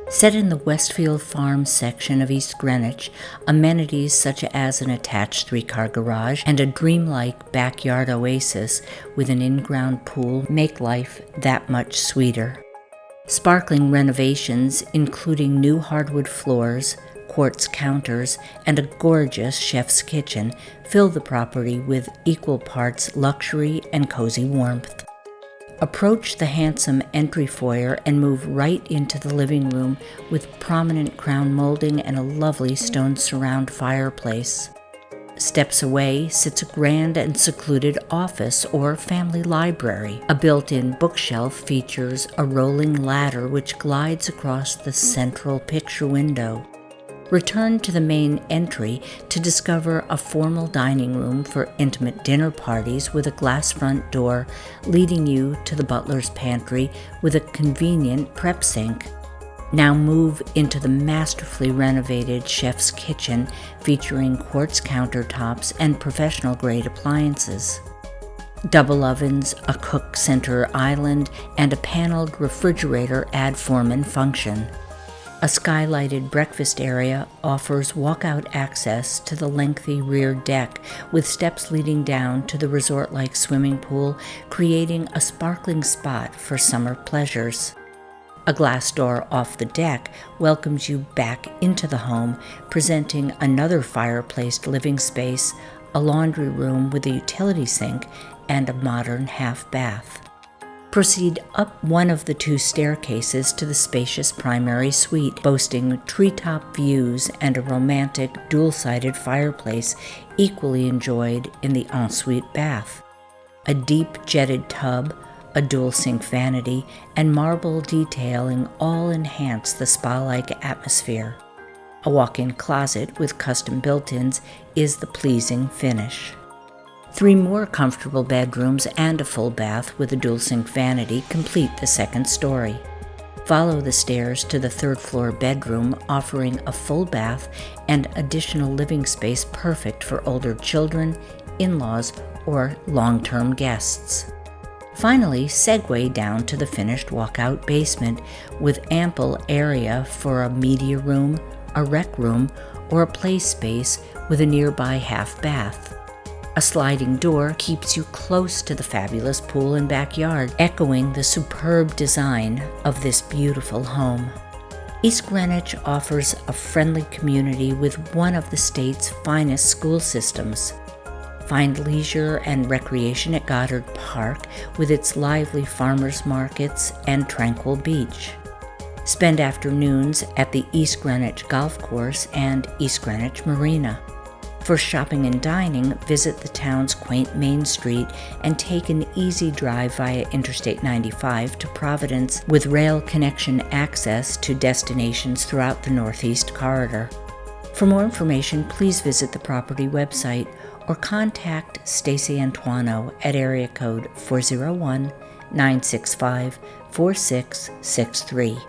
Set in the Westfield Farms section of East Greenwich, amenities such as an attached 3-car garage and a dreamlike backyard oasis with an in-ground pool make life that much sweeter. Sparkling renovations, including new hardwood floors, quartz counters, and a gorgeous chef's kitchen, fill the property with equal parts luxury and cozy warmth. Approach the handsome entry foyer and move right into the living room with prominent crown molding and a lovely stone surround fireplace. Steps away sits a grand and secluded office or family library. A built-in bookshelf features a rolling ladder which glides across the central picture window. Return to the main entry to discover a formal dining room for intimate dinner parties with a glass front door leading you to the butler's pantry with a convenient prep sink. Now move into the masterfully renovated chef's kitchen featuring quartz countertops and professional-grade appliances. Double ovens, a cook center island, and a paneled refrigerator add form and function. A skylighted breakfast area offers walkout access to the lengthy rear deck with steps leading down to the resort-like swimming pool, creating a sparkling spot for summer pleasures. A glass door off the deck welcomes you back into the home, presenting another fireplace living space, a laundry room with a utility sink, and a modern half bath. Proceed up one of the 2 staircases to the spacious primary suite, boasting treetop views and a romantic dual-sided fireplace equally enjoyed in the ensuite bath. A deep jetted tub, a dual-sink vanity, and marble detailing all enhance the spa-like atmosphere. A walk-in closet with custom built-ins is the pleasing finish. 3 more comfortable bedrooms and a full bath with a dual-sink vanity complete the second story. Follow the stairs to the 3rd floor bedroom, offering a full bath and additional living space perfect for older children, in-laws, or long-term guests. Finally, segue down to the finished walkout basement with ample area for a media room, a rec room, or a play space with a nearby half bath. A sliding door keeps you close to the fabulous pool and backyard, echoing the superb design of this beautiful home. East Greenwich offers a friendly community with one of the state's finest school systems. Find leisure and recreation at Goddard Park with its lively farmers markets and tranquil beach. Spend afternoons at the East Greenwich Golf Course and East Greenwich Marina. For shopping and dining, visit the town's quaint Main Street and take an easy drive via Interstate 95 to Providence with rail connection access to destinations throughout the Northeast Corridor. For more information, please visit the property website or contact Stacy Antuano at area code 401-965-4663.